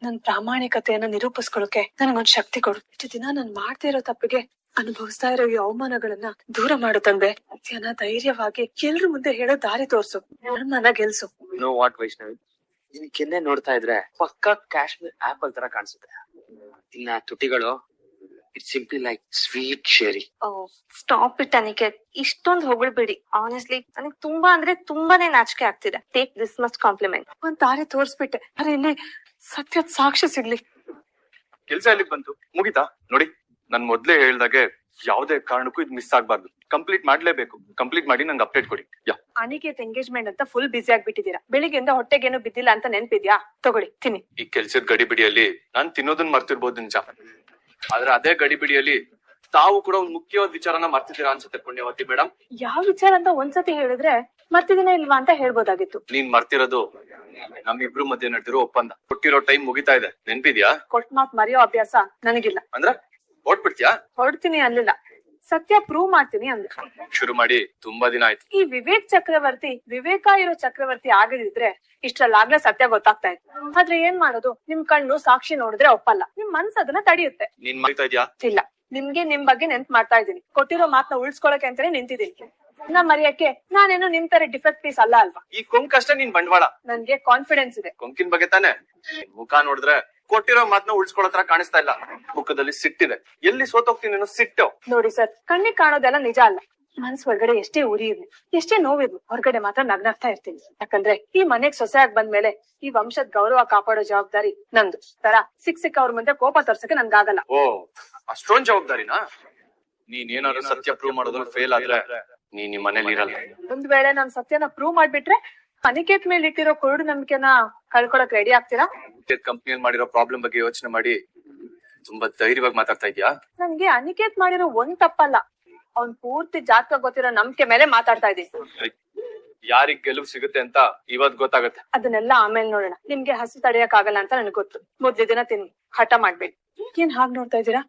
ನನ್ ಪ್ರಾಮಾಣಿಕತೆಯನ್ನ ನಿರೂಪಿಸ್ಕೊಳಕ್ಕೆ ನನಗೊಂದ್ ಶಕ್ತಿ ಕೊಡು. ಇಷ್ಟು ದಿನ ನಾನ್ ಮಾಡ್ತಾ ಇರೋ ತಪ್ಪಿಗೆ ಅನುಭವಿಸ್ತಾ ಇರೋ ಈ ಅವಮಾನಗಳನ್ನ ದೂರ ಮಾಡು ತಂದೆ. ಸತ್ಯನ ಧೈರ್ಯವಾಗಿ ಎಲ್ರ ಮುಂದೆ ಹೇಳೋ ದಾರಿ ತೋರ್ಸು, ನನ್ನ ಗೆಲ್ಸು. ನೋ ವಾಟ್ ವೈಷ್ಣವಿ, ನಿನ್ ಕೆನ್ನೆ ನೋಡ್ತಾ ಇದ್ರೆ ಪಕ್ಕಾ ಕಾಶ್ಮೀರ್ ಆಪಲ್ ತರ ಕಾಣಿಸುತ್ತೆ. ಇನ್ನ ತುಟಿಗಳು it's simply like sweet sherry. Stop it Aniket, ಇಷ್ಟೊಂದ್ ಹೊಗಳ್ಬೇಡಿ. ಆನೆಸ್ಟ್ಲಿ ನನಗೆ ತುಂಬಾ ಅಂದ್ರೆ ತುಂಬಾನೇ ನಾಚಿಕೆ ಆಗ್ತಿದೆ. Take this much compliment. ಒಂದ್ ದಾರಿ ತೋರ್ಸ್ಬಿಟ್ಟೆ, ಅರೆ ಇಲ್ಲಿ ಸತ್ಯದ ಸಾಕ್ಷಿ ಸಿಗ್ಲಿ. ಕೆಲ್ಸ ಎಲ್ಲಿಗೆ ಬಂತು? ಮುಗಿತಾ? ನೋಡಿ, ನಾನ್ ಮೊದ್ಲೇ ಹೇಳ್ದಾಗೆ ಯಾವ್ದೇ ಕಾರಣಕ್ಕೂ ಇದು ಮಿಸ್ ಆಗ್ಬಾರ್ದು. ಕಂಪ್ಲೀಟ್ ಮಾಡ್ಲೇಬೇಕು. ಕಂಪ್ಲೀಟ್ ಮಾಡಿ ನಂಗೆ ಅಪ್ಡೇಟ್ ಕೊಡಿ. ಅನಿಕೇತ್ ಎಂಗೇಜ್ಮೆಂಟ್ ಅಂತ ಫುಲ್ ಬಿಸಿ ಆಗ್ಬಿಟ್ಟಿದೀರಾ. ಬೆಳಿಗ್ಗೆಯಿಂದ ಹೊಟ್ಟೆಗೇನು ಬಿದ್ದಿಲ್ಲ ಅಂತ ನೆನ್ಪಿದ್ಯಾ? ತಗೊಳ್ಳಿ ತಿನ್ನಿ. ಈ ಕೆಲ್ಸದ ಗಡಿಬಿಡಿಯಲ್ಲಿ ನಾನ್ ತಿನ್ನೋದನ್ನ ಮರ್ತಿರ್ಬೋದು ನಿಜ, ಆದ್ರೆ ಅದೇ ಗಡಿಬಿಡಿಯಲ್ಲಿ ತಾವು ಕೂಡ ಒಂದು ಮುಖ್ಯವಾದ ವಿಚಾರನ ಮರ್ತಿದ್ದೀರಾ ಅನ್ಸುತ್ತೆ ಪುಣ್ಯವತಿ ಮೇಡಮ್. ಯಾವ ವಿಚಾರ ಅಂತ ಒಂದ್ಸತಿ ಹೇಳಿದ್ರೆ ಮರ್ತಿದಿನ ಇಲ್ವಾ ಅಂತ ಹೇಳ್ಬೋದಾಗಿತ್ತು. ನೀನ್ ಮರ್ತಿರೋದು ನಮ್ಮಿಬ್ರು ಮಧ್ಯೆ ನಡೆದಿರೋ ಒಪ್ಪಂದ. ಕೊಟ್ಟಿರೋ ಟೈಮ್ ಮುಗಿತಾ ಇದೆ, ನೆನ್ಪಿದ್ಯಾ? ಕೊಟ್ ಮಾತ್ ಮರೆಯೋ ಅಭ್ಯಾಸ ನನಗಿಲ್ಲ. ಅಂದ್ರೆ ಹೊಡ್ಬಿಡ್ತೀಯಾ? ಹೊಡ್ತೀನಿ ಅನ್ಲಿಲ್ಲ, ಸತ್ಯ ಪ್ರೂವ್ ಮಾಡ್ತೀನಿ ಅಂದೆ. ಶುರು ಮಾಡಿ ತುಂಬಾ ದಿನ ಆಯ್ತು. ಈ ವಿವೇಕ ಇರೋ ಚಕ್ರವರ್ತಿ ಆಗದಿದ್ರೆ ಇಷ್ಟ್ರಲ್ಲಾಗ್ಲೇ ಸತ್ಯ ಗೊತ್ತಾಗ್ತಾ ಇತ್ತು. ಆದ್ರೆ ಏನ್ ಮಾಡೋದು, ನಿಮ್ ಕಣ್ಣು ಸಾಕ್ಷಿ ನೋಡಿದ್ರೆ ಒಪ್ಪಲ್ಲ, ನಿಮ್ ಮನ್ಸು ಅದನ್ನ ತಡೆಯುತ್ತೆ. ನೀನ್ ಮಾಡ್ತಾ ಇದ್ಯಾ? ಇಲ್ಲ, ನಿಮ್ಗೆ ನಿಮ್ ಬಗ್ಗೆ ನೆನ್ಪ್ ಮಾಡ್ತಾ ಇದ್ದೀನಿ. ಕೊಟ್ಟಿರೋ ಮಾತನ್ನ ಉಳ್ಸ್ಕೊಳಕ್ಕೆ ಅಂತಾನೆ ನಿಂತಿದ್ದೀನಿ. ನಾ ಮರೆಯಕ್ಕೆ ನಾನೇನು ನಿಮ್ ತರ ಡಿಫೆಕ್ಟ್ ಪೀಸ್ ಅಲ್ಲ ಅಲ್ವಾ? ಈ ಕೊಂಕಷ್ಟೇ ನಿನ್ ಬಂಡವಾಳ. ನನ್ಗೆ ಕಾನ್ಫಿಡೆನ್ಸ್ ಇದೆ. ಕೊಂಕಿನ ಬಗ್ಗೆ ತಾನೆ? ಮುಖ ನೋಡಿದ್ರೆ ಕೊಟ್ಟಿರೋ ಮಾತನ್ನ ಉಳ್ಸ್ಕೊಳತ್ರ ಕಾಣಿಸ್ತಾ ಇಲ್ಲ. ಮುಖದಲ್ಲಿ ಸಿಟ್ಟಿದೆ. ಎಲ್ಲಿ ಸೋತೋಗ್ತೀನಿ ಅನ್ನೋ ಸಿಟ್ಟು. ನೋಡಿ ಸರ್, ಕಣ್ಣಿಗೆ ಕಾಣೋದೆಲ್ಲ ನಿಜ ಅಲ್ಲ. ಮನ್ಸ್ ಒಳಗಡೆ ಎಷ್ಟೇ ಉರಿ ಇರ್ಲಿ, ಎಷ್ಟೇ ನೋವಿರ್ಲಿ, ಹೊರಗಡೆ ಮಾತ್ರ ನಗ್ನಾಗ್ತಾ ಇರ್ತೀನಿ. ಯಾಕಂದ್ರೆ ಈ ಮನೆಗ್ ಸೊಸೆಯಾಗಿ ಬಂದ್ಮೇಲೆ ಈ ವಂಶದ ಗೌರವ ಕಾಪಾಡೋ ಜವಾಬ್ದಾರಿ ನಂದು. ತರ ಸಿಕ್ಕ ಅವ್ರ ಮುಂದೆ ಕೋಪ ತೋರ್ಸಕ್ಕೆ ನನ್ಗಾಗಲ್ಲ. ಓ, ಅಷ್ಟೊಂದ್ ಜವಾಬ್ದಾರಿನಾ? ನೀನ್ ಏನಾದ್ರು ಸತ್ಯ ಪ್ರೂವ್ ಮಾಡೋದ್ರಲ್ಲಿ ಫೇಲ್ ಆದ್ರೆ ನೀನ್ ನಿಮ್ ಮನೇಲಿ ಇರಲ್ಲ. ಒಂದ್ ವೇಳೆ ನಾನ್ ಸತ್ಯನ ಪ್ರೂವ್ ಮಾಡ್ಬಿಟ್ರೆ ಅನಿಕೇತ್ ಮೇಲೆ ಇಟ್ಟಿರೋ ಕುರುಡು ನಂಬಿಕೆನ ಕಳ್ಕೊಳಕ್ ರೆಡಿ ಆಗ್ತೀರಾ? ಕಂಪ್ನಿಯಲ್ಲಿ ಮಾಡಿರೋ ಪ್ರಾಬ್ಲಮ್ ಬಗ್ಗೆ ಯೋಚನೆ ಮಾಡಿ ತುಂಬಾ ಧೈರ್ಯವಾಗಿ ಮಾತಾಡ್ತಾ ಇದ್ಯಾ? ನನ್ಗೆ ಅನಿಕೇತ್ ಮಾಡಿರೋ ಒಂದ್ ತಪ್ಪಲ್ಲ, ಅವ್ನ್ ಪೂರ್ತಿ ಜಾತಕ ಗೊತ್ತಿರೋ ನಂಬಿಕೆ ಮೇಲೆ ಮಾತಾಡ್ತಾ ಇದೀನಿ. ಯಾರಿಗ್ ಗೆಲುವು ಸಿಗುತ್ತೆ ಅಂತ ಇವತ್ ಗೊತ್ತಾಗತ್ತೆ. ಅದನ್ನೆಲ್ಲ ಆಮೇಲೆ ನೋಡೋಣ. ನಿಮ್ಗೆ ಹಸಿ ತಡೆಯಕ್ ಆಗಲ್ಲ ಅಂತ ನನಗೆ ಗೊತ್ತು. ಮೊದ್ಲ ದಿನ ತಿನ್ನಿ, ಹಠ ಮಾಡ್ಬೇಡಿ. ಏನ್ ಹಾಗ್ ನೋಡ್ತಾ ಇದ್ದೀರಾ?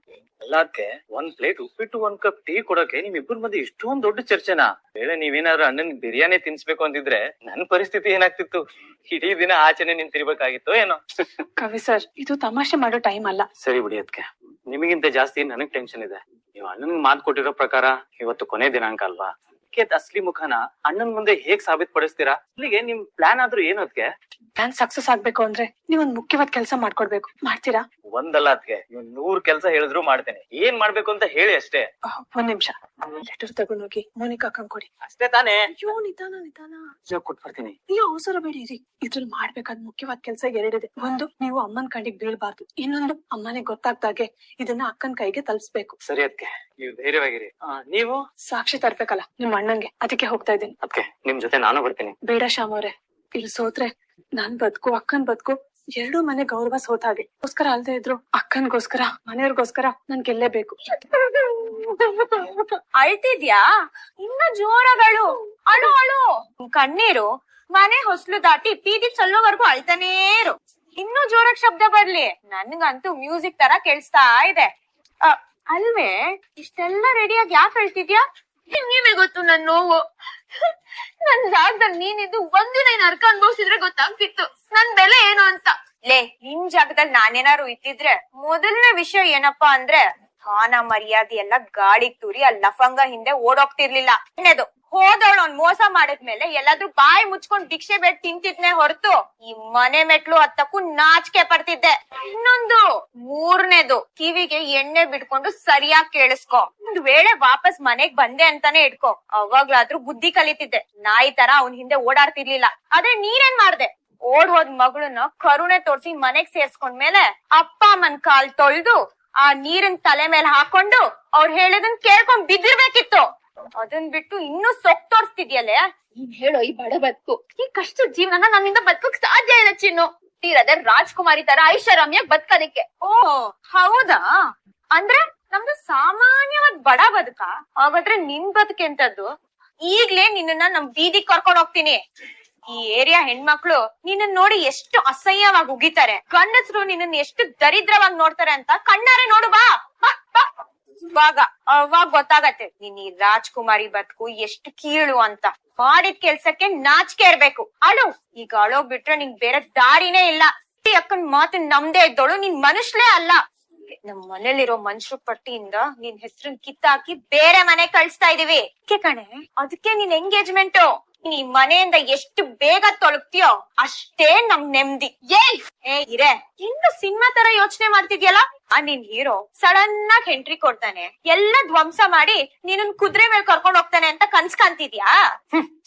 ಎಲ್ಲಾದ್ಕೆ ಒಂದ್ ಪ್ಲೇಟ್ ಉಪ್ಪಿಟ್ಟು ಒಂದ್ ಕಪ್ ಟೀ ಕೊಡಕ್ಕೆ ನಿಮ್ ಇಬ್ಬರ ಮಧ್ಯೆ ಇಷ್ಟೊಂದ್ ದೊಡ್ಡ ಚರ್ಚೆನಾ? ಬೇಳೆ ನೀವೇನಾದ್ರು ಅಣ್ಣನ್ ಬಿರಿಯಾನಿ ತಿನ್ಸ್ಬೇಕು ಅಂತಿದ್ರೆ ನನ್ ಪರಿಸ್ಥಿತಿ ಏನಾಗ್ತಿತ್ತು? ಇಡೀ ದಿನ ಆಚೆನೆ ನಿಂತಿರ್ಬೇಕಾಗಿತ್ತು ಏನೋ. ಕವಿ ಸರ್, ಇದು ತಮಾಷೆ ಮಾಡೋ ಟೈಮ್ ಅಲ್ಲ. ಸರಿ ಬಿಡಿ, ಅದ್ಕೆ ನಿಮಗಿಂತ ಜಾಸ್ತಿ ನನಗ್ ಟೆನ್ಷನ್ ಇದೆ. ನೀವು ಅಣ್ಣನ್ ಮಾತ್ ಕೊಟ್ಟಿರೋ ಪ್ರಕಾರ ಇವತ್ತು ಕೊನೆ ದಿನಾಂಕ ಅಲ್ವಾ? ಅಸ್ಲಿ ಮುಖನ ಅಣ್ಣನ್ ಮುಂದೆ ಹೇಗ್ ಸಾಬೀತ್ ಪಡಿಸ್ತೀರಾ? ಇಲ್ಲಿಗೆ ನಿಮ್ ಪ್ಲಾನ್ ಆದ್ರೂ ಏನು? ಅದ್ಕೆ ಪ್ಲಾನ್ ಸಕ್ಸಸ್ ಆಗ್ಬೇಕು ಅಂದ್ರೆ ನೀವೊಂದ್ ಮುಖ್ಯವಾದ ಕೆಲಸ ಮಾಡ್ಕೊಡ್ಬೇಕು. ಮಾಡ್ತೀರಾ? ಒಂದಲ್ಲ ಅದ್ಕೆ 100 ಕೆಲಸ ಹೇಳಿದ್ರು ಮಾಡ್ತೇನೆ. ಏನ್ ಮಾಡ್ಬೇಕು ಅಂತ ಹೇಳಿ ಅಷ್ಟೇ. ಒಂದ್ ನಿಮಿಷ, ಲೆಟರ್ ತಗೊಂಡೋಗಿ ಮೋನಿಕಾ ಕೊಡಿ. ಅಷ್ಟೇ ತಾನೇ? ಅಯ್ಯೋ, ನಿಧಾನ ಕೊಟ್ಬಿಡ್ತೀನಿ. ಅಯ್ಯೋ, ಅವಸರ ಬೇಡಿ ಇರಿ. ಇದ್ರಲ್ಲಿ ಮಾಡ್ಬೇಕಾದ ಮುಖ್ಯವಾದ ಕೆಲಸ ಎರಡಿದೆ. ಒಂದು, ನೀವು ಅಮ್ಮನ್ ಕಣ್ಣಿಗೆ ಬೀಳ್ಬಾರ್ದು. ಇನ್ನೊಂದು, ಅಮ್ಮನಿಗೆ ಗೊತ್ತಾಗ್ದಾಗೆ ಇದನ್ನ ಅಕ್ಕನ್ ಕೈಗೆ ತಲುಪಿಸ್ಬೇಕು. ಸರಿ ಅದ್ಕೆ, ನೀವು ಧೈರ್ಯವಾಗಿರಿ. ನೀವು ಸಾಕ್ಷಿ ತರ್ಬೇಕಲ್ಲ ನಿಮ್ ಅಣ್ಣಂಗೆ, ಅದಕ್ಕೆ ಹೋಗ್ತಾ ಇದ್ದೀನಿ. ಅದ್ಕೆ ನಿಮ್ ಜೊತೆ ನಾನು ಬರ್ತೀನಿ. ಬೇಡ ಶ್ಯಾಮ್ ಅವ್ರೆ, ಇಲ್ಲಿ ಸೋತ್ರೆ ನಾನ್ ಬದುಕು ಅಕ್ಕನ್ ಬದುಕು ಎರಡೂ ಮನೆ ಗೌರವ ಸೋತಾಗೆ. ಗೋಸ್ಕರ ಅಲ್ದೇ ಇದ್ರು ಅಕ್ಕನ್ಗೋಸ್ಕರ ಮನೆಯವ್ರಿಗೋಸ್ಕರ ನನ್ ಗೆಲ್ಲೇಬೇಕು. ಅಳ್ತಿದ್ಯಾ? ಇನ್ನ ಜೋರಗಳು ಅಳು ಅಳು. ಕಣ್ಣೀರು ಮನೆ ಹೊಸ್ಲು ದಾಟಿ ಬೀದಿ ಚಲ್ಲೋವರೆಗೂ ಅಳ್ತಾನೇ ಇರು. ಇನ್ನೂ ಜೋರಾಗಿ ಶಬ್ದ ಬರ್ಲಿ. ನನ್ಗಂತೂ ಮ್ಯೂಸಿಕ್ ತರ ಕೇಳಿಸ್ತಾ ಇದೆ. ಅಲ್ವೇ, ಇಷ್ಟೆಲ್ಲ ರೆಡಿಯಾಗಿ ಯಾಕೆ ಹೇಳ್ತಿದ್ಯಾ? ನಿಮ್ಗೆ ಗೊತ್ತು ನನ್ ನೋವು. ನನ್ ಜಾಗದಲ್ಲಿ ನೀನಿದ್ದು ಒಂದಿನ ನರ್ಕ ಅನ್ಭವಿಸಿದ್ರೆ ಗೊತ್ತಾಗ್ತಿತ್ತು ನನ್ ಬೆಲೆ ಏನು ಅಂತ. ಲೇ, ನಿನ್ ಜಾಗದಲ್ಲಿ ನಾನೇನಾರು ಇದ್ದಿದ್ರೆ ಮೊದಲನೇ ವಿಷಯ ಏನಪ್ಪಾ ಅಂದ್ರೆ ಮಾನ ಮರ್ಯಾದೆ ಎಲ್ಲ ಗಾಳಿಗ್ ತೂರಿ ಆ ಲಫಂಗ ಹಿಂದೆ ಓಡೋಗ್ತಿರ್ಲಿಲ್ಲ. ಇನ್ನೇದು ಹೋದವಳು ಅವ್ನ್ ಮೋಸ ಮಾಡಿದ್ಮೇಲೆ ಎಲ್ಲಾದ್ರೂ ಬಾಯಿ ಮುಚ್ಕೊಂಡ್ ಭಿಕ್ಷೆ ಬೇಡ ತಿಂತಿದ್ನೆ ಹೊರತು ಈ ಮನೆ ಮೆಟ್ಲು ಹತ್ತಕ್ಕೂ ನಾಚಿಕೆ ಪಡ್ತಿದ್ದೆ. ಇನ್ನೊಂದು, ಮೂರನೇದು, ಕಿವಿಗೆ ಎಣ್ಣೆ ಬಿಡ್ಕೊಂಡು ಸರಿಯಾಗಿ ಕೇಳಿಸ್ಕೊ. ಒಂದ್ ವೇಳೆ ವಾಪಸ್ ಮನೆಗ್ ಬಂದೆ ಅಂತಾನೆ ಇಟ್ಕೊ, ಅವಾಗ್ಲಾದ್ರೂ ಬುದ್ಧಿ ಕಲಿತಿದ್ದೆ. ನಾಯಿ ತರ ಅವ್ನ್ ಹಿಂದೆ ಓಡಾಡ್ತಿರ್ಲಿಲ್ಲ. ಆದ್ರೆ ನೀನೇನ್ ಮಾಡ್ದೆ? ಓಡ್ ಹೋದ್ ಮಗಳನ್ನ ಕರುಣೆ ತೋರ್ಸಿ ಮನೆಗ್ ಸೇರ್ಸ್ಕೊಂಡ್ಮೇಲೆ ಅಪ್ಪ ಅಮ್ಮನ್ ಕಾಲ್ ತೊಳ್ದು ಆ ನೀರಿನ ತಲೆ ಮೇಲೆ ಹಾಕೊಂಡು ಅವ್ರು ಹೇಳಿದನ್ ಕೇಳ್ಕೊಂಡ್ ಬಿದ್ದಿರ್ಬೇಕಿತ್ತು. ಅದನ್ ಬಿಟ್ಟು ಇನ್ನೂ ಸೊಕ್ ತೋರ್ಸ್ತಿದ್ಯಲ್ಲೇ. ನೀನ್ ಹೇಳೋ ಈ ಬಡ ಬದುಕು, ಈ ಕಷ್ಟದ ಜೀವನ ನನ್ನಿಂದ ಬದುಕಕ್ ಸಾಧ್ಯ ಇಲ್ಲ ಚಿನ್ನು. ತೀರದೆ ರಾಜ್ಕುಮಾರಿ ತರ ಐಷಾರಾಮಿಯಾಗಿ ಬದುಕೋದಿಕ್ಕೆ. ಓ ಹೌದಾ? ಅಂದ್ರೆ ನಮ್ದು ಸಾಮಾನ್ಯವಾದ ಬಡ ಬದುಕ? ಹಾಗಾದ್ರೆ ನಿನ್ ಬದುಕೆಂತದ್ದು? ಈಗ್ಲೇ ನಿನ್ನ ನಮ್ ಬೀದಿಗ್ ಕರ್ಕೊಂಡ್ ಹೋಗ್ತೀನಿ. ಈ ಏರಿಯಾ ಹೆಣ್ಮಕ್ಳು ನಿನ್ನ ನೋಡಿ ಎಷ್ಟು ಅಸಹ್ಯವಾಗಿ ಉಗಿತಾರೆ. ಗಂಡಸ್ರು ನಿನ್ನ ಎಷ್ಟು ದರಿದ್ರವಾಗಿ ನೋಡ್ತಾರೆ ಅಂತ ಕಣ್ಣಾರೆ ನೋಡು ಬಾ. ಅವಾಗ ಗೊತ್ತಾಗತ್ತೆ ನೀನ್ ಈ ರಾಜ್ಕುಮಾರಿ ಬದುಕು ಎಷ್ಟು ಕೀಳು ಅಂತ. ಮಾಡಿದ ಕೆಲ್ಸಕ್ಕೆ ನಾಚಿಕೆ ಇರ್ಬೇಕು. ಅಳು, ಈಗ ಅಳೋ ಬಿಟ್ರೆ ನಿಂಗ್ ಬೇರೆ ದಾರಿನೇ ಇಲ್ಲ. ಅಕ್ಕನ್ ಮಾತಿನ ನಮ್ದೇ ಇದ್ದೋಳು ನೀನ್ ಮನುಷ್ಯಲೇ ಅಲ್ಲ. ನಮ್ ಮನೇಲಿರೋ ಮನುಷ್ಯರ ಪಟ್ಟಿಯಿಂದ ನಿನ್ ಹೆಸರನ್ ಕಿತ್ತಾಕಿ ಬೇರೆ ಮನೆ ಕಳಿಸ್ತಾ ಇದೀವಿ. ಕಣೆ ಅದಕ್ಕೆ ನಿನ್ ಎಂಗೇಜ್ಮೆಂಟ್ ನೀ ಮನೆಯಿಂದ ಎಷ್ಟು ಬೇಗ ತೊಲಗ್ತೀಯೋ ಅಷ್ಟೇ ನಮ್ ನೆಮ್ಮದಿ. ಇರೇ ಇನ್ನು ಸಿನಿಮಾ ತರ ಯೋಚನೆ ಮಾಡ್ತಿದ್ಯಲ್ಲ, ನಿನ್ ಹೀರೋ ಸಡನ್ ಆಗಿ ಎಂಟ್ರಿ ಕೊಡ್ತಾನೆ, ಎಲ್ಲ ಧ್ವಂಸ ಮಾಡಿ ನೀನನ್ ಕುದುರೆ ಮೇಲೆ ಕರ್ಕೊಂಡ್ ಹೋಗ್ತಾನೆ ಅಂತ ಕನ್ಸ್ಕಂತಿದ್ಯಾ?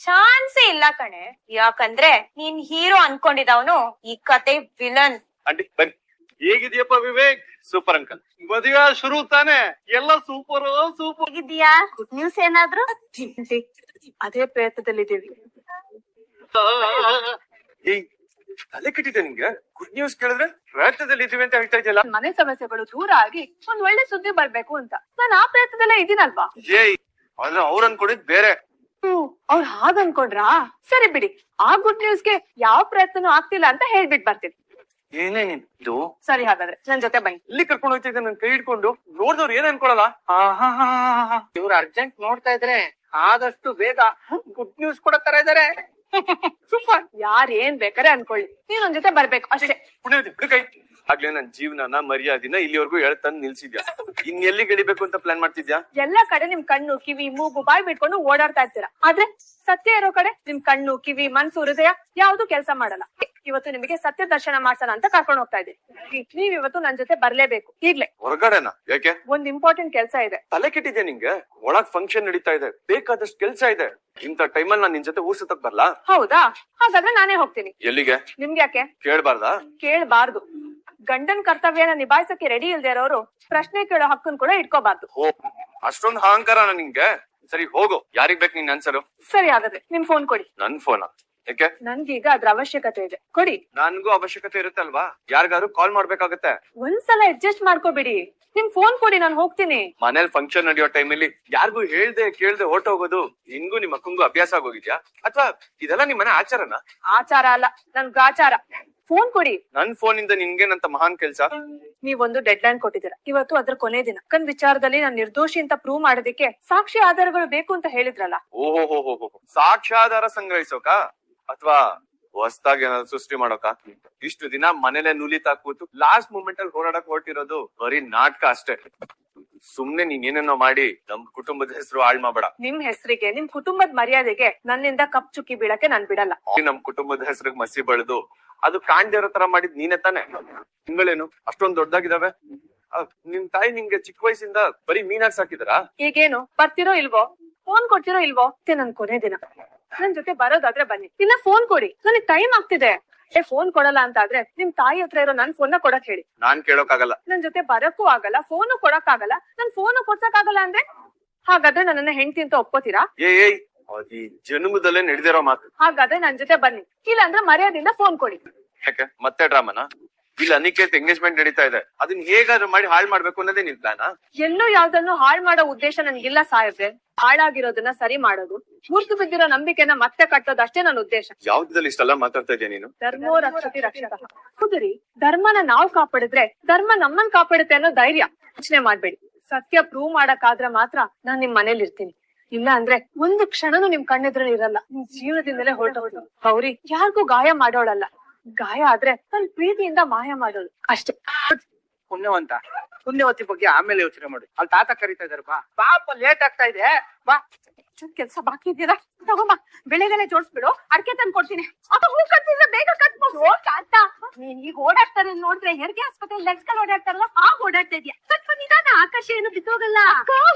ಚಾನ್ಸೇ ಇಲ್ಲ ಕಣೆ. ಯಾಕಂದ್ರೆ ನೀನ್ ಹೀರೋ ಅನ್ಕೊಂಡಿದವನು ಈ ಕತೆ ವಿಲನ್. ಆಂಟಿ ಬನ್ನಿ. ಹೇಗಿದ್ಯಪ್ಪ ವಿವೇಕ್? Super uncle. ಮದುವೆ ಶುರು ತಾನೆ, ಎಲ್ಲ ಸೂಪರ್ ಸೂಪರ್. ಹೇಗಿದ್ಯಾ? ಗುಡ್ ನ್ಯೂಸ್ ಏನಾದ್ರು? ಅದೇ ಪ್ರಯತ್ನದಲ್ಲಿದ್ದೀವಿ. ತಲೆ ಕೆಟ್ಟಿದೆ ನಿಂಗೆ? ಗುಡ್ ನ್ಯೂಸ್ ಕೇಳಿದ್ರೆ ಪ್ರಯತ್ನದಲ್ಲಿ ಇದೀವಿ ಅಂತ ಹೇಳ್ತಾ ಇದೆಯಲ್ಲ. ಮನೆ ಸಮಸ್ಯೆಗಳು ದೂರ ಆಗಿ ಒಂದ್ ಒಳ್ಳೆ ಸುದ್ದಿ ಬರ್ಬೇಕು ಅಂತ ನಾನು ಆ ಪ್ರಯತ್ನದಲ್ಲೇ ಇದೀನಲ್ವಾ. ಆದ್ರೆ ಅವ್ರ ಅನ್ಕೊಂಡಿದ್ ಬೇರೆ. ಅವ್ರು ಹಾಗ ಅನ್ಕೊಂಡ್ರಾ? ಸರಿ ಬಿಡಿ, ಆ ಗುಡ್ ನ್ಯೂಸ್ಗೆ ಯಾವ ಪ್ರಯತ್ನನೂ ಆಗ್ತಿಲ್ಲ ಅಂತ ಹೇಳ್ಬಿಟ್ ಬರ್ತೀನಿ. ಏನೇ ನಿಂದು? ಸರಿ, ಹಾಗಾದ್ರೆ ನನ್ ಜೊತೆ ಬನ್ನಿ. ಇಲ್ಲಿ ಕರ್ಕೊಂಡು ಹೋಗ್ತಿದ್ದೆ, ನನ್ ಕೈ ಹಿಡ್ಕೊಂಡು. ನೋಡ್ದವ್ರು ಏನ್ ಅನ್ಕೊಳಲ್ಲ. ಇವ್ರು ಅರ್ಜೆಂಟ್ ನೋಡ್ತಾ ಇದ್ರೆ ಆದಷ್ಟು ಬೇಗ ಗುಡ್ ನ್ಯೂಸ್ ಕೊಡೋ ತರ ಇದಾರೆ. ಸೂಪರ್. ಯಾರ್ ಏನ್ ಬೇಕಾರೆ ಅನ್ಕೊಳ್ಳಿ, ನೀವ್ ನನ್ ಜೊತೆ ಬರ್ಬೇಕು ಅಷ್ಟೇ. ಕೈ ಆಗ್ಲೇ ನನ್ ಜೀವನನ ಮರ್ಯಾದಿನ ಇಲ್ಲಿವರೆಗೂ ಹೇಳ್ತಾನೆ ನಿಲ್ಸಿದ್ಯಾ. ಎಲ್ಲಿ ಗೆಡಿಬೇಕು ಅಂತ ಪ್ಲಾನ್ ಮಾಡ್ತಿದ್ಯಾ? ಎಲ್ಲಾ ಕಡೆ ನಿಮ್ ಕಣ್ಣು ಕಿವಿ ಮೂಗು ಬಾಯ್ ಬಿಟ್ಕೊಂಡು ಓಡಾಡ್ತಾ ಇರ್ತೀರಾ, ಆದ್ರೆ ಸತ್ಯ ಇರೋ ಕಡೆ ನಿಮ್ ಕಣ್ಣು ಕಿವಿ ಮನ್ಸು ಹೃದಯ ಯಾವ್ದು ಕೆಲಸ ಮಾಡಲ್ಲ. ಇವತ್ತು ನಿಮಗೆ ಸತ್ಯ ದರ್ಶನ ಮಾಡ್ಸೋಣ ಅಂತ ಕರ್ಕೊಂಡು ಹೋಗ್ತಾ ಇದ್ದೀನಿ. ನೀವ್ ಇವತ್ತು ನನ್ ಜೊತೆ ಬರ್ಲೇಬೇಕು ಈಗ್ಲೇ. ಹೊರಗಡೆನಾ? ಯಾಕೆ? ಒಂದ್ ಇಂಪಾರ್ಟೆಂಟ್ ಕೆಲ್ಸ ಇದೆ. ತಲೆ ಕೆಟ್ಟಿದ್ಯಾ ನಿಂಗೆ? ಒಳಗ್ ಫಂಕ್ಷನ್ ನಡೀತಾ ಇದೆ, ಬೇಕಾದಷ್ಟು ಕೆಲ್ಸ ಇದೆ. ಇಂಥ ಟೈಮಲ್ಲಿ ನಾನ್ ನಿನ್ ಜೊತೆ ಊರ್ ಸುತ್ತಕ್ ಬರ್ಲಾ? ಹೌದಾ? ಹಾಗಾದ್ರೆ ನಾನೇ ಹೋಗ್ತೀನಿ. ಎಲ್ಲಿಗೆ? ನಿಮ್ಗೆ ಯಾಕೆ? ಕೇಳ್ಬಾರ್ದಾ? ಕೇಳ್ಬಾರ್ದು. ಗಂಡನ್ ಕರ್ತವ್ಯನ ನಿಭಾಯಿಸಕ್ಕೆ ರೆಡಿ ಇಲ್ದೇ ಇರೋರು ಪ್ರಶ್ನೆ ಕೇಳೋ ಹಕ್ಕನ್ ಕೂಡ ಇಟ್ಕೋಬಾರ್ದು. ಅಷ್ಟೊಂದು ಅಹಂಕಾರ ನಿಂಗೆ? ಸರಿ ಹೋಗು, ಯಾರಿಗ್ ಬೇಕು ನಿನ್ ಆನ್ಸರು? ಸರಿ, ಹಾಗಾದ್ರೆ ನಿಮ್ ಫೋನ್ ಕೊಡಿ. ನನ್ ಫೋನಾ? ಯಾಕೆ? ನನ್ಗೀಗ ಅದ್ರ ಅವಶ್ಯಕತೆ ಇದೆ, ಕೊಡಿ. ನನ್ಗೂ ಅವಶ್ಯಕತೆ ಇರುತ್ತೆ ಅಲ್ವಾ? ಯಾರಿಗಾರು ಕಾಲ್ ಮಾಡ್ಬೇಕಾಗತ್ತೆ. ಒಂದ್ಸಲ ಅಡ್ಜಸ್ಟ್ ಮಾಡ್ಕೋಬಿಡಿ. ನಿಮ್ ಫೋನ್ ಕೊಡಿ, ನಾನ್ ಹೋಗ್ತೀನಿ. ಮನೇಲಿ ಫಂಕ್ಷನ್ ನಡೆಯೋ ಟೈಮಲ್ಲಿ ಯಾರಿಗೂ ಹೇಳ್ದೆ ಕೇಳ್ದೆ ಹೊರಟೋಗೋದು ನಿನ್ಗೂ ನಿಮ್ ಅಕ್ಕಂಗೂ ಅಭ್ಯಾಸ ಆಗೋಗಿದ್ಯಾ? ಅಥವಾ ಇದೆಲ್ಲ ನಿಮ್ ಮನೆ ಆಚಾರನಾ? ಆಚಾರ ಅಲ್ಲ, ನನ್ ಗಾಚಾರ. ಫೋನ್ ಕೊಡಿ. ನನ್ ಫೋನ್ ಇಂದ ನಿನ್ಗೇನಂತ ಮಹಾನ್ ಕೆಲ್ಸ? ನೀವೊಂದು ಡೆಡ್ ಲೈನ್ ಕೊಟ್ಟಿದ್ದೀರಾ, ಇವತ್ತು ಅದ್ರ ಕೊನೆ ದಿನ. ಕನ್ ವಿಚಾರದಲ್ಲಿ ನಾನ್ ನಿರ್ದೋಷಿ ಅಂತ ಪ್ರೂವ್ ಮಾಡೋದಕ್ಕೆ ಸಾಕ್ಷಿ ಆಧಾರಗಳು ಬೇಕು ಅಂತ ಹೇಳಿದ್ರಲ್ಲ. ಓಹೋ, ಸಾಕ್ಷ್ಯಾಧಾರ ಸಂಗ್ರಹಿಸೋಕ ಅಥವಾ ಹೊಸ್ದಾಗಿ ಏನಾದ್ರು ಸೃಷ್ಟಿ ಮಾಡೋಕ? ಇಷ್ಟು ದಿನ ಮನೇಲೆ ನುಲಿತಾ ಕೂತು ಲಾಸ್ಟ್ ಮೂಮೆಂಟ್ ಅಲ್ಲಿ ಹೋರಾಡಕ್ ಹೊರಟಿರೋದು ಬರೀ ನಾಟಕ ಅಷ್ಟೇ. ಸುಮ್ನೆ ನೀನ್ ಏನೇನೋ ಮಾಡಿ ನಮ್ ಕುಟುಂಬದ ಹೆಸರು ಹಾಳ್ ಮಾಡ್ಬೇಡ. ನಿಮ್ ಹೆಸರಿಗೆ ನಿಮ್ ಕುಟುಂಬದ ಮರ್ಯಾದೆಗೆ ನನ್ನಿಂದ ಕಪ್ ಚುಕ್ಕಿ ಬೀಳಕ್ಕೆ ನಾನ್ ಬಿಡಲ್ಲ. ನಮ್ ಕುಟುಂಬದ ಹೆಸರಿಗೆ ಮಸಿ ಬಳ್ದು ಅದು ಕಾಣ್ದೇ ಇರೋ ತರ ಮಾಡಿದ್ ನೀನೇ ತಾನೆ. ತಿಂಗಳೇನು ಅಷ್ಟೊಂದ್ ದೊಡ್ಡದಾಗಿದಾವೆ? ನಿಮ್ ತಾಯಿ ನಿಂಗೆ ಚಿಕ್ಕ ವಯಸ್ಸಿಂದ ಬರೀ ಮೀನಾಗ್ ಸಾಕಿದಾರಾ? ಈಗೇನು ಬರ್ತಿರೋ ಇಲ್ವೋ? ಫೋನ್ ಕೊಡ್ತಿರೋ ಇಲ್ವೋ? ನನ್ ಕೊನೆ ದಿನ. ನನ್ ಜೊತೆ ಬರೋದಾದ್ರೆ ಬನ್ನಿ, ಇಲ್ಲ ಫೋನ್ ಕೊಡಿ, ನನಗ್ ಟೈಮ್ ಆಗ್ತಿದೆ. ಫೋನ್ ಕೊಡಲ್ಲ ಅಂತ ಆದ್ರೆ ನಿಮ್ ತಾಯಿ ಹತ್ರ ಇರೋ ನನ್ ಫೋನ್ ನ ಕೊಡಕ್ ಹೇಳಿ. ನಾನ್ ಕೇಳೋಕಾಗಲ್ಲ. ನನ್ ಜೊತೆ ಬರಕ್ಕೂ ಆಗಲ್ಲ, ಫೋನು ಕೊಡಕ್ ಆಗಲ್ಲ, ನನ್ ಫೋನು ಕೊಡ್ಸಕ್ ಆಗಲ್ಲ ಅಂದ್ರೆ ಹಾಗಾದ್ರೆ ನನ್ನನ್ನ ಹೆಂಡತಿ ಅಂತ ಒಪ್ಕೋತೀರಾ? ಈ ಜನ್ಮದಲ್ಲೇ ನಡೆದಿರೋ ಮಾತು. ಹಾಗಾದ್ರೆ ನನ್ ಜೊತೆ ಬನ್ನಿ, ಇಲ್ಲ ಅಂದ್ರೆ ಮರ್ಯಾದೆಯಿಂದ ಫೋನ್ ಕೊಡಿ. ಯಾಕೆ ಮತ್ತೆ ಡ್ರಾಮನ? ಇಲ್ಲಿ ಅನಿಕೇತ್ ಎಂಗೇಜ್ಮೆಂಟ್ ನಡೀತಾ ಇದೆ, ಅದನ್ನ ಹೇಗಾದ್ರೂ ಮಾಡಿ ಹಾಳ್ ಮಾಡ್ಬೇಕು ಅನ್ನೋದೇ ನಿನ್ ಪ್ಲಾನ? ಎಲ್ಲೂ ಯಾವ್ದನ್ನು ಹಾಳ್ ಮಾಡೋ ಉದ್ದೇಶ ನನ್ಗಿಲ್ಲ ಸಾಹೇಬ್ರೆ. ಹಾಳಾಗಿರೋದನ್ನ ಸರಿ ಮಾಡೋದು, ಮುರಿದು ಬಿದ್ದಿರೋ ನಂಬಿಕೆನ ಮತ್ತೆ ಕಟ್ಟೋದು ಅಷ್ಟೇ ನನ್ನ ಉದ್ದೇಶ. ಯಾವ್ದ್ರಲ್ಲಿ ಇಷ್ಟೆಲ್ಲ ಮಾತಾಡ್ತಾ ಇದೀಯ ನೀನು? ಧರ್ಮೋ ರಕ್ಷತಿ ರಕ್ಷಕ. ಹೌದ್ರಿ, ಧರ್ಮನ ನಾವ್ ಕಾಪಾಡಿದ್ರೆ ಧರ್ಮ ನಮ್ಮನ್ ಕಾಪಾಡುತ್ತೆ ಅನ್ನೋ ಧೈರ್ಯ ಯೋಚನೆ ಮಾಡ್ಬೇಡಿ. ಸತ್ಯ ಪ್ರೂವ್ ಮಾಡಕ್ಕಾದ್ರೆ ಮಾತ್ರ ನಾನ್ ನಿಮ್ ಮನೇಲಿ ಇರ್ತೀನಿ, ಇಲ್ಲ ಅಂದ್ರೆ ಒಂದು ಕ್ಷಣನೂ ನಿಮ್ ಕಣ್ಣೆದ್ರಲ್ಲಿ ಇರಲ್ಲ. ನಿಮ್ ಜೀವನದಿಂದಲೇ ಹೊರಟೋದು. ಗೌರಿ ಯಾರಿಗೂ ಗಾಯ ಮಾಡೋಳಲ್ಲ, ಗಾಯ ಆದ್ರೆ ನನ್ ಪ್ರೀತಿಯಿಂದ ಮಾಯ ಮಾಡೋಳು ಅಷ್ಟೇ. ಪುಣ್ಯವತಿ ಬಗ್ಗೆ ಆಮೇಲೆ ಯೋಚನೆ ಮಾಡಿ. ಅಲ್ಲಿ ತಾತ ಕರೀತಾ ಇದಾರೆ, ಬಾ ಪಾಪ ಲೇಟ್ ಆಗ್ತಾ ಇದೆ, ಬಾ. ಕೆಲ್ಸ ಬಾಕಿ ಇದ್ದೀರಾ? ತಗೋಮ್ಮ, ಬೆಳೆಗೆನೆ ಜೋಡಿಸ್ಬಿಡು, ಅಡ್ಕೆ ತಂದು ಕೊಡ್ತೀನಿ. ಅಕ್ಕ ಹೂ ಕಟ್ತಿದ್ರೆ ಬೇಗ ಕಟ್ಬೋದು. ಕಾಂತ, ನೀನ್ ಈಗ ಓಡಾಡ್ತಾರೆ ನೋಡಿದ್ರೆ ಹೆರಿಗೆ ಆಸ್ಪತ್ರೆ ಲೆಗ್ಸ್ಗಳು ಓಡಾಡ್ತಾರಲ್ಲ ಹಾಗೆ ಓಡಾಡ್ತಾ ಇದೆಯಾ? ನಿಧಾನ, ಆಕಾಶ ಏನು ಬಿದ್ದೋಗಲ್ಲ.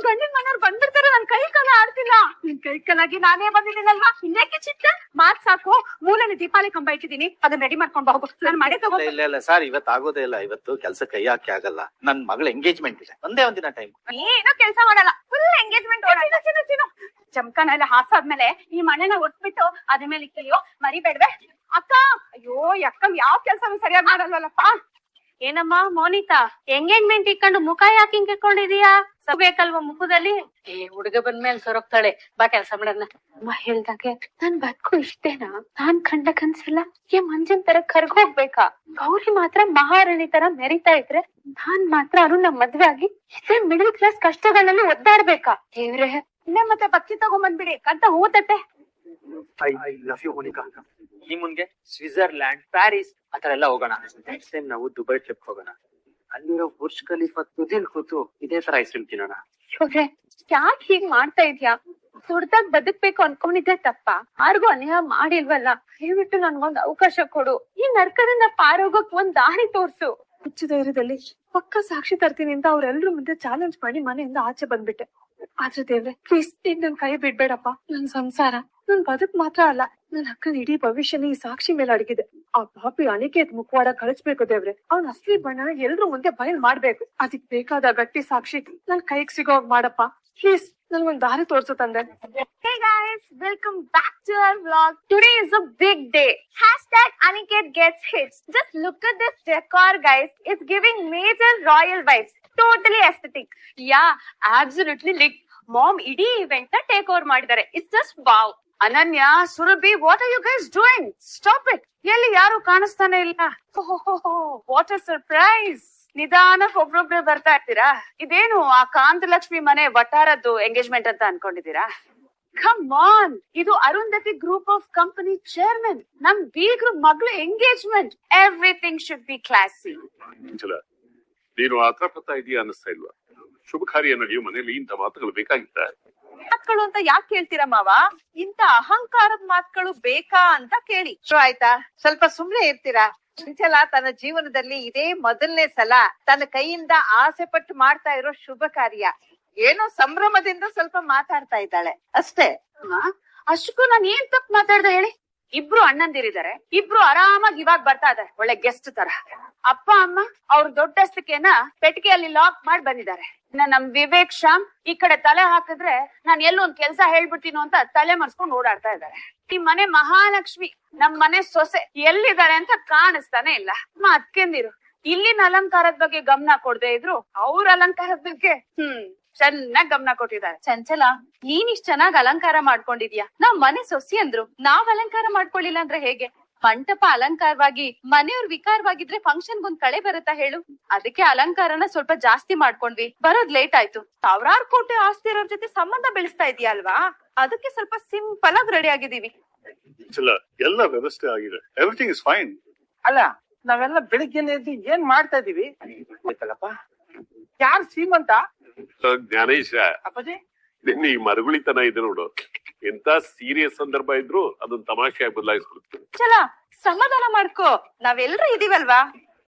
ಗಂಡಿನ ಮನೆಯವ್ರು ಬಂದಿರ್ತಾರೆ, ನನ್ ಕೈ ಕಾಲ ಆಡ್ತಿಲ್ಲ. ನಿನ್ ಕೈ ಕಾಲಾಗಿ ನಾನೇ ಬಂದಿದ್ದೀನಲ್ವಾ, ಇನ್ನೇಕೆ ಚಿತ್ತ? ಮಾತ್ ಸಾಕು. ಮೂಲನೆ ದೀಪಾವಳಿ ಕಂಬ ಇಟ್ಟಿದ್ದೀನಿ, ಅದನ್ನ ರೆಡಿ ಮಾಡ್ಕೊಂಡ್ ಹೋಗು. ನಾನು ಮನೆ ತಗೋ. ಇಲ್ಲ ಸರ್, ಇವತ್ತು ಆಗೋದೇ ಇಲ್ಲ. ಇವತ್ತು ಕೆಲಸ ಕೈ ಹಾಕಿ ಆಗಲ್ಲ. ನನ್ ಮಗಳ ಎಂಗೇಜ್ಮೆಂಟ್ ಇದೆ, ಒಂದೇ ಒಂದಿನ ಟೈಮ್. ಏನೋ ಕೆಲಸ ಮಾಡಲ್ಲ, ಫುಲ್ ಎಂಗೇಜ್ಮೆಂಟ್ ಚಮಕನ ಎಲ್ಲ ಹಾಸಾದ್ಮೇಲೆ ಈ ಮನೆನ ಒಟ್ಬಿಟ್ಟು ಅದ್ರ ಮೇಲೆ ಇಕ್ಕಿಯೋ ಮರಿಬೇಡ್ವೆ ಅಕ್ಕ. ಅಯ್ಯೋ ಅಕ್ಕ ಯಾವ ಕೆಲ್ಸನೂ ಸರಿಯಾಗಿ ಮಾಡಲ್ವಲ್ಲಪ್ಪ. ಏನಮ್ಮ ಮೋನಿತಾ, ಎಂಗೇಜ್ಮೆಂಟ್ ಇಕ್ಕೊಂಡು ಮುಖ ಯಾಕೆ ಹಿಂಗ್ ಇಟ್ಕೊಂಡಿದೀಯಾ? ಸಬೇಕಲ್ವಾ ಮುಖದಲ್ಲಿ? ಹುಡುಗ ಬಂದ್ಮೇಲೆ ಸೊರಗ್ತಾಳೆ, ಬಾ ಕೆಲ್ಸ ಮಾಡೋಣ. ಅಮ್ಮ ಹೇಳ್ದಾಗೆ ನನ್ ಬದುಕು ಇಷ್ಟೇನಾ? ನಾನ್ ಕಂಡ ಕನ್ಸಲ್ಲ ಮಂಜನ್ ತರ ಕರ್ಗೋಗ್ಬೇಕಾ? ಗೌರಿ ಮಾತ್ರ ಮಹಾರಾಣಿ ತರ ಮೆರಿತಾ ಇದ್ರೆ ನಾನ್ ಮಾತ್ರ ಅರುಣ ಮದ್ವೆ ಆಗಿ ಇದೇ ಮಿಡಲ್ ಕ್ಲಾಸ್ ಕಷ್ಟಗಳಲ್ಲಿ ಒದ್ದಾಡ್ಬೇಕಾ? ದೇವ್ರೆ, ಇನ್ನೇ ಮತ್ತೆ ಪಕ್ಷಿ ತಗೊಂಡ್ಬಂದ್ಬಿಡಿ, ಕಂತ ಹೂ ತಟ್ಟೆ. I love you Monica. ಈ ಮುಂದೆ ಸ್ವಿಟ್ಜರ್ಲ್ಯಾಂಡ್, ಪ್ಯಾರಿಸ್ ಆತರ ಎಲ್ಲ ಹೋಗೋಣ. ನೆಕ್ಸ್ಟ್ ಟೈಮ್ ನಾವು ದುಬೈ ಟ್ರಿಪ್ ಹೋಗೋಣ. ಅಲ್ಲಿರೋ ಬುರ್ಜ್ ಖಲೀಫಾ ತುದಿಲ್ ಕೂತು ಇದೇ ತರ ಐಸ್ ಕ್ರೀಮ್ ತಿನ್ನೋಣ. ಇವ್ರೆ ಯಾಕೆ ಹೀಗ್ ಮಾಡ್ತಾ ಇದ್ಯಾ? ದೊಡ್ಡದಾಗ್ ಬದುಕ್ಬೇಕು ಅನ್ಕೊಂಡಿದ್ದೆ ತಪ್ಪ. ಯಾರಿಗೂ ಅನ್ಯಾಯ ಮಾಡಿಲ್ವಲ್ಲ. ದಯವಿಟ್ಟು ನನ್ಗೊಂದ್ ಅವಕಾಶ ಕೊಡು. ಈ ನರ್ಕದಿಂದ ಪಾರೋಗಕ್ ಒಂದ್ ದಾರಿ ತೋರ್ಸು. ಹುಚ್ಚು ಧೈರ್ಯದಲ್ಲಿ ಪಕ್ಕ ಸಾಕ್ಷಿ ತರ್ತೀನಿ ಅಂತ ಅವ್ರೆಲ್ರ ಮುಂದೆ ಚಾಲೆಂಜ್ ಮಾಡಿ ಮನೆಯಿಂದ ಆಚೆ ಬಂದ್ಬಿಟ್ಟೆ. ಆದ್ರೆ ದೇವ್ರೆ ಪ್ಲೀಸ್ ಈಗ ನನ್ ಕೈ ಬಿಡ್ಬೇಡಪ್ಪ. ನನ್ ಸಂಸಾರ, ನನ್ ಬದುಕ್ ಮಾತ್ರ ಅಲ್ಲ, ನನ್ ಅಕ್ಕನ ಇಡೀ ಭವಿಷ್ಯನ ಈ ಸಾಕ್ಷಿ ಮೇಲೆ ಅಡಗಿದೆ. ಆ ಪಾಪಿ ಅನಿಕೇತ್ ಮುಖವಾಡ ಕಳಿಸ್ಬೇಕು ದೇವ್ರೆ. ಅವ್ನ ಅಸಲಿ ಬಣ್ಣ ಎಲ್ರ ಮುಂದೆ ಬಯಲ್ ಮಾಡ್ಬೇಕು. ಅದಕ್ ಬೇಕಾದ ಗಟ್ಟಿ ಸಾಕ್ಷಿ ನನ್ ಕೈಗ್ ಸಿಗೋ ಮಾಡಪ್ಪ. ಪ್ಲೀಸ್ ನನ್ಗೊಂದ್ ದಾರಿ ತೋರ್ಸು ತಂದೆ. Hey guys, welcome back to our vlog. Today is a big day. #Aniket gets hits. Just look at this decor, guys. It's giving major royal vibes. Totally aesthetic. Yeah, absolutely lit. Mom ಇಡೀ event ನ take over ಮಾಡಿದ್ದಾರೆ. It's just wow. Ananya, Surabhi, what are you guys doing? Stop it. ಎಲ್ಲಿ ಯಾರು ಕಾಣಿಸ್ತಾನೆ ಇಲ್ಲ. What a surprise. ನಿಧಾನಕ್ಕೆ ಒಬ್ರೊಬ್ರೆ ಬರ್ತಾ ಇರ್ತೀರಾ. ಇದೇನು ಆ ಕಾಂತಲಕ್ಷ್ಮಿ ಮನೆ ವಟಾರದ್ದು ಎಂಗೇಜ್ಮೆಂಟ್ ಅಂತ ಅನ್ಕೊಂಡಿದೀರಾ? ಕಮ್ ಆನ್, ಇದು Arundhati group of company chairman. ನಮ್ ಬೀಗ್ರು ಮಗಳು engagement. Everything should be classy. ನೀನು ಆತರ ಪಡ್ತಾ ಇದೀಯ ಅನ್ನಿಸ್ತಾ ಇಲ್ವಾ? ಶುಭ ಕಾರ್ಯ ನಡೆಯುವ ಮನೆಯಲ್ಲಿ ಇಂಥ ಮಾತುಗಳು ಬೇಕಾಗಿತ್ತ? ಮಾತುಗಳು ಅಂತ ಯಾಕೆ ಕೇಳ್ತೀರಾ ಮಾವ? ಇಂತ ಅಹಂಕಾರದ ಮಾತುಗಳು ಬೇಕಾ ಅಂತ ಕೇಳಿ. ಆಯ್ತಾ, ಸ್ವಲ್ಪ ಸುಮ್ನೆ ಇರ್ತೀರಾ? ಚಂಚಲ ತನ್ನ ಜೀವನದಲ್ಲಿ ಇದೇ ಮೊದಲನೇ ಸಲ ತನ್ನ ಕೈಯಿಂದ ಆಸೆ ಪಟ್ಟು ಮಾಡ್ತಾ ಇರೋ ಶುಭ ಕಾರ್ಯ. ಏನೋ ಸಂಭ್ರಮದಿಂದ ಸ್ವಲ್ಪ ಮಾತಾಡ್ತಾ ಇದ್ದಾಳೆ ಅಷ್ಟೇ. ಅಷ್ಟಕ್ಕೂ ನಾನು ಏನ್ ತಪ್ಪು ಮಾತಾಡ್ದೆ ಹೇಳಿ? ಇಬ್ರು ಅಣ್ಣಂದಿರಿದ್ದಾರೆ, ಇಬ್ರು ಆರಾಮಾಗಿ ಇವಾಗ ಬರ್ತಾ ಇದಾರೆ, ಒಳ್ಳೆ ಗೆಸ್ಟ್ ತರ. ಅಪ್ಪ ಅಮ್ಮ ಅವ್ರ ದೊಡ್ಡಸ್ತಿಕೆನ ಪೆಟ್ಟಿಗೆಯಲ್ಲಿ ಲಾಕ್ ಮಾಡಿ ಬಂದಿದ್ದಾರೆ. ನಮ್ ವಿವೇಕ್ ಶ್ಯಾಮ್ ಈ ಕಡೆ ತಲೆ ಹಾಕಿದ್ರೆ ನಾನ್ ಎಲ್ಲೋ ಒಂದ್ ಕೆಲ್ಸ ಹೇಳ್ಬಿಡ್ತೀನೋ ಅಂತ ತಲೆ ಮರ್ಸ್ಕೊಂಡ್ ಓಡಾಡ್ತಾ ಇದ್ದಾರೆ. ಈ ಮನೆ ಮಹಾಲಕ್ಷ್ಮಿ, ನಮ್ ಮನೆ ಸೊಸೆ ಎಲ್ಲಿದ್ದಾರೆ ಅಂತ ಕಾಣಿಸ್ತಾನೆ ಇಲ್ಲ. ಅದ್ಕೆಂದಿರು ಇಲ್ಲಿನ ಅಲಂಕಾರದ ಬಗ್ಗೆ ಗಮನ ಕೊಡದೆ ಇದ್ರು ಅವ್ರ ಅಲಂಕಾರದ ಬಗ್ಗೆ ಚೆನ್ನಾಗ್ ಗಮನ ಕೊಟ್ಟಿದ್ದಾರೆ. ಚಂಚಲ, ನೀನ್ ಇಷ್ಟ್ ಚೆನ್ನಾಗ್ ಅಲಂಕಾರ ಮಾಡ್ಕೊಂಡಿದ್ಯಾ. ನಾವ್ ಮನೆ ಸೊಸಿ ಅಂದ್ರು, ನಾವ್ ಅಲಂಕಾರ ಮಾಡ್ಕೊಳ್ಳಿಲ್ಲ ಅಂದ್ರೆ ಹೇಗೆ? ಮಂಟಪ ಅಲಂಕಾರವಾಗಿ ಮನೆಯವ್ರ ವಿಕಾರವಾಗಿದ್ರೆ ಫಂಕ್ಷನ್ ಒಂದ್ ಕಳೆ ಬರುತ್ತಾ ಹೇಳು? ಅದಕ್ಕೆ ಅಲಂಕಾರನ ಸ್ವಲ್ಪ ಜಾಸ್ತಿ ಮಾಡ್ಕೊಂಡ್ವಿ. ಬರೋದ್ ಲೇಟ್ ಆಯ್ತು. ಸಾವಿರಾರು ಕೋಟಿ ಆಸ್ತಿ ಇರೋರ್ ಜೊತೆ ಸಂಬಂಧ ಬೆಳೆಸ್ತಾ ಇದೀಯ ಅಲ್ವಾ? ಅದಕ್ಕೆ ಸ್ವಲ್ಪ ಸಿಂಪಲ್ ಆಗಿ ರೆಡಿ ಆಗಿದೀವಿ. ಎಲ್ಲ ವ್ಯವಸ್ಥೆ ಆಗಿದೆ, ಎವ್ರಿಥಿಂಗ್ ಇಸ್ ಫೈನ್. ಅಲ್ಲ, ನಾವೆಲ್ಲ ಬೆಳಿಗ್ಗೆ ಎದ್ದು ಏನ್ ಮಾಡ್ತಾ ಇದೀವಿ ಗೊತ್ತಲ್ಲಪ್ಪ? ಯಾರು ಶ್ರೀಮಂತ? ಜ್ಞಾನೇಶ, ಅಪ್ಪಾಜಿ ನಿನ್ನ ಈ ಮರಗುಳಿತನ ಇದೆ ನೋಡು. ಎಂತ ಸೀರಿಯಸ್ ಸಂದರ್ಭ ಇದ್ರು ಅದನ್ನ ತಮಾಷೆಯಾಗಿ ಬದಲಾಯಿಸ್ಬಿಡುತ್ತೆ. ಚಲ, ಸಮಾಧಾನ ಮಾಡ್ಕೋ, ನಾವೆಲ್ರೂ ಇದೀವಲ್ವಾ?